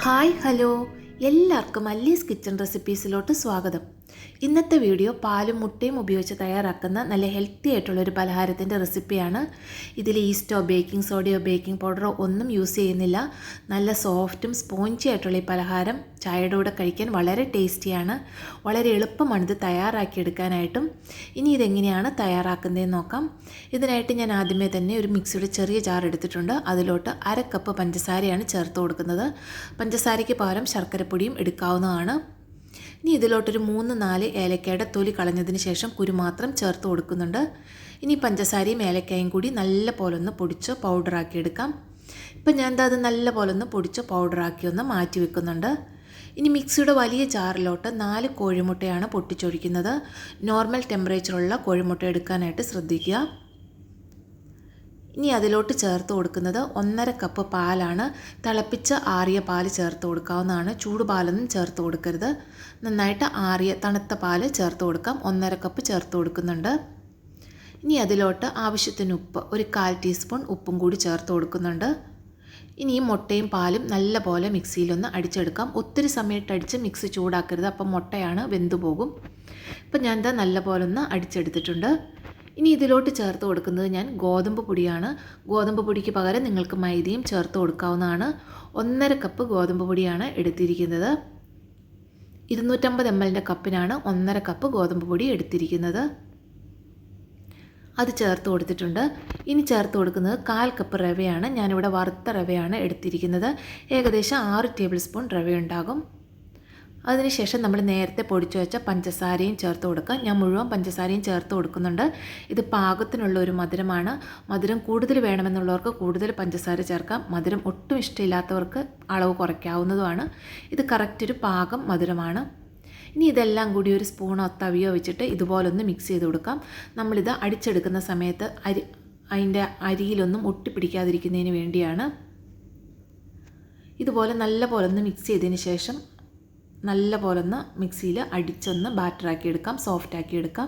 Hi hello എല്ലാവർക്കും അല്ലീസ് kitchen റെസിപ്പീസിലോട്ട് സ്വാഗതം. ഇന്നത്തെ വീഡിയോ പാലും മുട്ടയും ഉപയോഗിച്ച് തയ്യാറാക്കുന്ന നല്ല ഹെൽത്തി ആയിട്ടുള്ളൊരു പലഹാരത്തിൻ്റെ റെസിപ്പിയാണ്. ഇതിൽ ഈസ്റ്റോ ബേക്കിംഗ് സോഡയോ ബേക്കിംഗ് പൗഡറോ ഒന്നും യൂസ് ചെയ്യുന്നില്ല. നല്ല സോഫ്റ്റും സ്പോഞ്ചി ആയിട്ടുള്ള ഈ പലഹാരം ചായയുടെ കൂടെ കഴിക്കാൻ വളരെ ടേസ്റ്റിയാണ്. വളരെ എളുപ്പമാണിത് തയ്യാറാക്കിയെടുക്കാനായിട്ടും. ഇനി ഇതെങ്ങനെയാണ് തയ്യാറാക്കുന്നതെന്ന് നോക്കാം. ഇതിനായിട്ട് ഞാൻ ആദ്യമേ തന്നെ ഒരു മിക്സിയുടെ ചെറിയ ജാർ എടുത്തിട്ടുണ്ട്. അതിലോട്ട് 1/2 കപ്പ് പഞ്ചസാരയാണ് ചേർത്ത് കൊടുക്കുന്നത്. പഞ്ചസാരയ്ക്ക് പകരം ശർക്കരപ്പൊടിയും എടുക്കാവുന്നതാണ്. ഇനി ഇതിലോട്ടൊരു 3-4 ഏലക്കയുടെ തൊലി കളഞ്ഞതിന് ശേഷം കുരു മാത്രം ചേർത്ത് കൊടുക്കുന്നുണ്ട്. ഇനി പഞ്ചസാരയും ഏലക്കയും കൂടി നല്ല പോലെ ഒന്ന് പൊടിച്ച് പൗഡറാക്കി എടുക്കാം. ഇപ്പം ഞാൻ അത് നല്ല പോലെ ഒന്ന് പൊടിച്ച് പൗഡറാക്കി ഒന്ന് മാറ്റി വെക്കുന്നുണ്ട്. ഇനി മിക്സിയുടെ വലിയ ജാറിലോട്ട് 4 കോഴിമുട്ടയാണ് പൊട്ടിച്ചൊഴിക്കുന്നത്. നോർമൽ ടെമ്പറേച്ചറുള്ള കോഴിമുട്ട എടുക്കാനായിട്ട് ശ്രദ്ധിക്കുക. ഇനി അതിലോട്ട് ചേർത്ത് കൊടുക്കുന്നത് 1/2 കപ്പ് പാലാണ്. തിളപ്പിച്ച ആറിയ പാൽ ചേർത്ത് കൊടുക്കാവുന്നതാണ്. ചൂടുപാലൊന്നും ചേർത്ത് കൊടുക്കരുത്. നന്നായിട്ട് ആറിയ തണുത്ത പാൽ ചേർത്ത് കൊടുക്കാം. 1/2 കപ്പ് ചേർത്ത് കൊടുക്കുന്നുണ്ട്. ഇനി അതിലോട്ട് ആവശ്യത്തിന് ഉപ്പ്, ഒരു 1/4 ടീസ്പൂൺ ഉപ്പും കൂടി ചേർത്ത് കൊടുക്കുന്നുണ്ട്. ഇനി ഈ മുട്ടയും പാലും നല്ല പോലെ മിക്സിയിലൊന്ന് അടിച്ചെടുക്കാം. ഒത്തിരി സമയത്ത് അടിച്ച് മിക്സി ചൂടാക്കരുത്, അപ്പം മുട്ടയാണ് വെന്തു പോകും. ഇപ്പം ഞാൻ ഇതാ നല്ല പോലെ ഒന്ന് അടിച്ചെടുത്തിട്ടുണ്ട്. ഇനി ഇതിലോട്ട് ചേർത്ത് കൊടുക്കുന്നത് ഞാൻ ഗോതമ്പ് പൊടിയാണ്. ഗോതമ്പ് പൊടിക്ക് പകരം നിങ്ങൾക്ക് മൈദയും ചേർത്ത് കൊടുക്കാവുന്നതാണ്. 1/2 കപ്പ് ഗോതമ്പ് പൊടിയാണ് എടുത്തിരിക്കുന്നത്. 250 ml കപ്പിനാണ് 1/2 കപ്പ് ഗോതമ്പ് പൊടി എടുത്തിരിക്കുന്നത്. അത് ചേർത്ത് കൊടുത്തിട്ടുണ്ട്. ഇനി ചേർത്ത് കൊടുക്കുന്നത് 1/4 കപ്പ് റവയാണ്. ഞാനിവിടെ വറുത്ത റവയാണ് എടുത്തിരിക്കുന്നത്. ഏകദേശം 6 ടേബിൾ സ്പൂൺ റവയുണ്ടാകും. അതിനുശേഷം നമ്മൾ നേരത്തെ പൊടിച്ചു വെച്ച പഞ്ചസാരയും ചേർത്ത് കൊടുക്കാം. ഞാൻ മുഴുവൻ പഞ്ചസാരയും ചേർത്ത് കൊടുക്കുന്നുണ്ട്. ഇത് പാകത്തിനുള്ള ഒരു മധുരമാണ്. മധുരം കൂടുതൽ വേണമെന്നുള്ളവർക്ക് കൂടുതൽ പഞ്ചസാര ചേർക്കാം. മധുരം ഒട്ടും ഇഷ്ടമില്ലാത്തവർക്ക് അളവ് കുറയ്ക്കാവുന്നതുമാണ്. ഇത് കറക്റ്റ് ഒരു പാകം മധുരമാണ്. ഇനി ഇതെല്ലാം കൂടി ഒരു സ്പൂണോ തവിയോ വെച്ചിട്ട് ഇതുപോലൊന്ന് മിക്സ് ചെയ്ത് കൊടുക്കാം. നമ്മളിത് അടിച്ചെടുക്കുന്ന സമയത്ത് അതിൻ്റെ അരിയിലൊന്നും ഒട്ടിപ്പിടിക്കാതിരിക്കുന്നതിന് വേണ്ടിയാണ്. ഇതുപോലെ നല്ല പോലെ ഒന്ന് മിക്സ് ചെയ്തതിന് ശേഷം നല്ല പോലെ ഒന്ന് മിക്സിയിൽ അടിച്ചൊന്ന് ബാറ്ററാക്കി എടുക്കാം, സോഫ്റ്റാക്കി എടുക്കാം.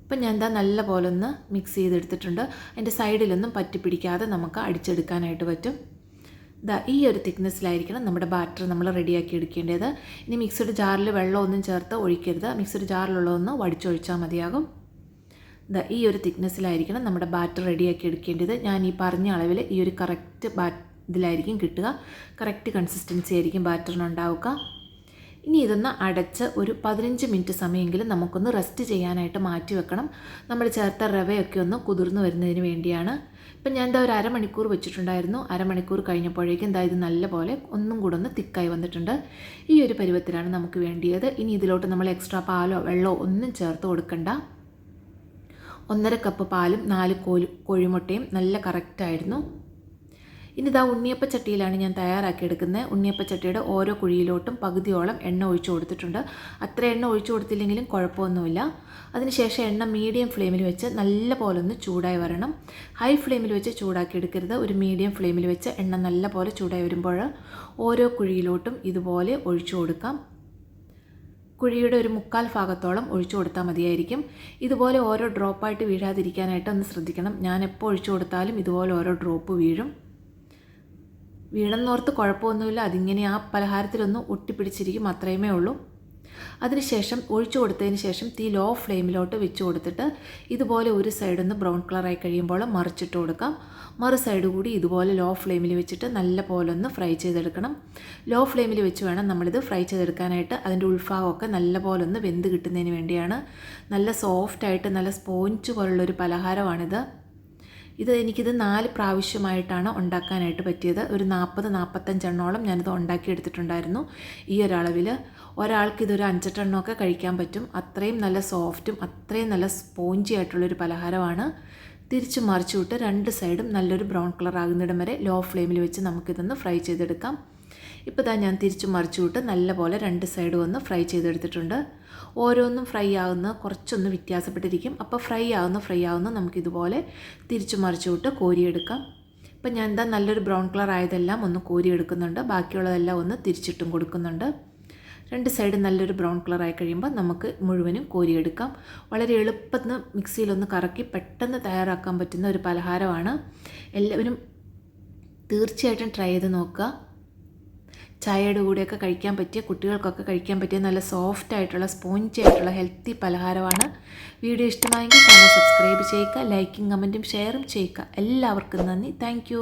ഇപ്പം ഞാൻ എന്താ നല്ല പോലെ ഒന്ന് മിക്സ് ചെയ്തെടുത്തിട്ടുണ്ട്. അതിൻ്റെ സൈഡിലൊന്നും പറ്റിപ്പിടിക്കാതെ നമുക്ക് അടിച്ചെടുക്കാനായിട്ട് പറ്റും. ഈ ഒരു തിക്നെസ്സിലായിരിക്കണം നമ്മുടെ ബാറ്റർ നമ്മൾ റെഡിയാക്കി എടുക്കേണ്ടത്. ഇനി മിക്സിയുടെ ജാറിൽ വെള്ളമൊന്നും ചേർത്ത് ഒഴിക്കരുത്. മിക്സിയുടെ ജാറിലുള്ളതൊന്ന് വടിച്ചൊഴിച്ചാൽ മതിയാകും. ഈ ഒരു തിക്നെസ്സിലായിരിക്കണം നമ്മുടെ ബാറ്റർ റെഡിയാക്കി എടുക്കേണ്ടത്. ഞാൻ ഈ പറഞ്ഞ അളവിൽ ഈ ഒരു കറക്റ്റ് ഇതിലായിരിക്കും കിട്ടുക. കറക്റ്റ് കൺസിസ്റ്റൻസി ആയിരിക്കും ബാറ്ററിനുണ്ടാവുക. ഇനി ഇതൊന്ന് അടച്ച് ഒരു 15 മിനിറ്റ് സമയമെങ്കിലും നമുക്കൊന്ന് റെസ്റ്റ് ചെയ്യാനായിട്ട് മാറ്റി വെക്കണം. നമ്മൾ ചേർത്ത റവയൊക്കെ ഒന്ന് കുതിർന്ന് വരുന്നതിന് വേണ്ടിയാണ്. ഇപ്പം ഞാൻ ഒരു അരമണിക്കൂർ വെച്ചിട്ടുണ്ടായിരുന്നു. അരമണിക്കൂർ കഴിഞ്ഞപ്പോഴേക്കും ഇത് നല്ല പോലെ ഒന്നും കൂടെ ഒന്ന് തിക്കായി വന്നിട്ടുണ്ട്. ഈ ഒരു പരുവത്തിലാണ് നമുക്ക് വേണ്ടിയത്. ഇനി ഇതിലോട്ട് നമ്മൾ എക്സ്ട്രാ പാലോ വെള്ളമോ ഒന്നും ചേർത്ത് കൊടുക്കണ്ട. 1/2 കപ്പ് പാലും 4 കോഴിമുട്ടയും നല്ല കറക്റ്റായിരുന്നു. ഇനി ഉണ്ണിയപ്പച്ചട്ടിയിലാണ് ഞാൻ തയ്യാറാക്കിയെടുക്കുന്നത്. ഉണ്ണിയപ്പച്ചട്ടിയുടെ ഓരോ കുഴിയിലോട്ടും പകുതിയോളം എണ്ണ ഒഴിച്ചു കൊടുത്തിട്ടുണ്ട്. അത്ര എണ്ണ ഒഴിച്ചു കൊടുത്തില്ലെങ്കിലും കുഴപ്പമൊന്നുമില്ല. അതിനുശേഷം എണ്ണ മീഡിയം ഫ്ലെയിമിൽ വെച്ച് നല്ല പോലെ ഒന്ന് ചൂടായി വരണം. ഹൈ ഫ്ലെയിമിൽ വെച്ച് ചൂടാക്കി എടുക്കരുത്. ഒരു മീഡിയം ഫ്ലെയിമിൽ വെച്ച് എണ്ണ നല്ല പോലെ ചൂടായി വരുമ്പോൾ ഓരോ കുഴിയിലോട്ടും ഇതുപോലെ ഒഴിച്ചു കൊടുക്കാം. കുഴിയുടെ ഒരു 1/4 ഭാഗത്തോളം ഒഴിച്ചു കൊടുത്താൽ മതിയായിരിക്കും. ഇതുപോലെ ഓരോ ഡ്രോപ്പായിട്ട് വീഴാതിരിക്കാനായിട്ട് ഒന്ന് ശ്രദ്ധിക്കണം. ഞാൻ എപ്പോൾ ഒഴിച്ചു കൊടുത്താലും ഇതുപോലെ ഓരോ ഡ്രോപ്പ് വീഴും. വീണെന്നോർത്ത് കുഴപ്പമൊന്നുമില്ല. അതിങ്ങനെ ആ പലഹാരത്തിലൊന്ന് ഒട്ടിപ്പിടിച്ചിരിക്കും, അത്രയുമേ ഉള്ളൂ. അതിനുശേഷം ഒഴിച്ചു കൊടുത്തതിന് ശേഷം തീ ലോ ഫ്ലെയിമിലോട്ട് വെച്ച് കൊടുത്തിട്ട് ഇതുപോലെ ഒരു സൈഡൊന്ന് ബ്രൗൺ കളറായി കഴിയുമ്പോൾ മറിച്ചിട്ട് കൊടുക്കാം. മറു സൈഡ് കൂടി ഇതുപോലെ ലോ ഫ്ലെയിമിൽ വെച്ചിട്ട് നല്ല പോലെ ഒന്ന് ഫ്രൈ ചെയ്തെടുക്കണം. ലോ ഫ്ലെയിമിൽ വെച്ച് വേണം നമ്മളിത് ഫ്രൈ ചെയ്തെടുക്കാനായിട്ട്. അതിൻ്റെ ഉൾഭാഗമൊക്കെ നല്ല പോലെ ഒന്ന് വെന്ത് കിട്ടുന്നതിന് വേണ്ടിയാണ്. നല്ല സോഫ്റ്റായിട്ട് നല്ല സ്പോഞ്ച് പോലുള്ളൊരു പലഹാരമാണിത്. എനിക്കിത് 4 പ്രാവശ്യമായിട്ടാണ് ഉണ്ടാക്കാനായിട്ട് പറ്റിയത്. ഒരു 40-45 എണ്ണോളം ഞാനിത് ഉണ്ടാക്കിയെടുത്തിട്ടുണ്ടായിരുന്നു. ഈ ഒരളവിൽ ഒരാൾക്ക് ഇതൊരു 5 എണ്ണമൊക്കെ കഴിക്കാൻ പറ്റും. അത്രയും നല്ല സോഫ്റ്റും അത്രയും നല്ല സ്പോഞ്ചി ആയിട്ടുള്ളൊരു പലഹാരമാണ്. തിരിച്ച് മറിച്ചു വിട്ട് 2 സൈഡും നല്ലൊരു ബ്രൗൺ കളർ ആകുന്നിടം വരെ ലോ ഫ്ലെയിമിൽ വെച്ച് നമുക്കിതൊന്ന് ഫ്രൈ ചെയ്തെടുക്കാം. ഇപ്പോൾ ഞാൻ തിരിച്ച് മറിച്ചു വിട്ട് നല്ലപോലെ 2 സൈഡും ഒന്ന് ഫ്രൈ ചെയ്തെടുത്തിട്ടുണ്ട്. ഓരോന്നും ഫ്രൈ ആകുന്ന കുറച്ചൊന്ന് വ്യത്യാസപ്പെട്ടിരിക്കും. അപ്പോൾ ഫ്രൈ ആകുന്ന നമുക്കിതുപോലെ തിരിച്ചു മറിച്ചു വിട്ട് കോരിയെടുക്കാം. ഇപ്പം ഞാൻ നല്ലൊരു ബ്രൗൺ കളർ ആയതെല്ലാം ഒന്ന് കോരിയെടുക്കുന്നുണ്ട്. ബാക്കിയുള്ളതെല്ലാം ഒന്ന് തിരിച്ചിട്ടും കൊടുക്കുന്നുണ്ട്. 2 സൈഡ് നല്ലൊരു ബ്രൗൺ കളറായി കഴിയുമ്പോൾ നമുക്ക് മുഴുവനും കോരിയെടുക്കാം. വളരെ എളുപ്പത്തിൽ മിക്സിയിലൊന്ന് കറക്കി പെട്ടെന്ന് തയ്യാറാക്കാൻ പറ്റുന്ന ഒരു പലഹാരമാണ്. എല്ലാവരും തീർച്ചയായിട്ടും ട്രൈ ചെയ്ത് നോക്കുക. ചായയുടെ കൂടെയൊക്കെ കഴിക്കാൻ പറ്റിയ, കുട്ടികൾക്കൊക്കെ കഴിക്കാൻ പറ്റിയ നല്ല സോഫ്റ്റ് ആയിട്ടുള്ള സ്പോഞ്ചി ആയിട്ടുള്ള ഹെൽത്തി പലഹാരമാണ്. വീഡിയോ ഇഷ്ടമായെങ്കിൽ ചാനൽ സബ്സ്ക്രൈബ് ചെയ്യുക, ലൈക്കും കമൻറ്റും ഷെയറും ചെയ്യുക. എല്ലാവർക്കും നന്ദി. താങ്ക്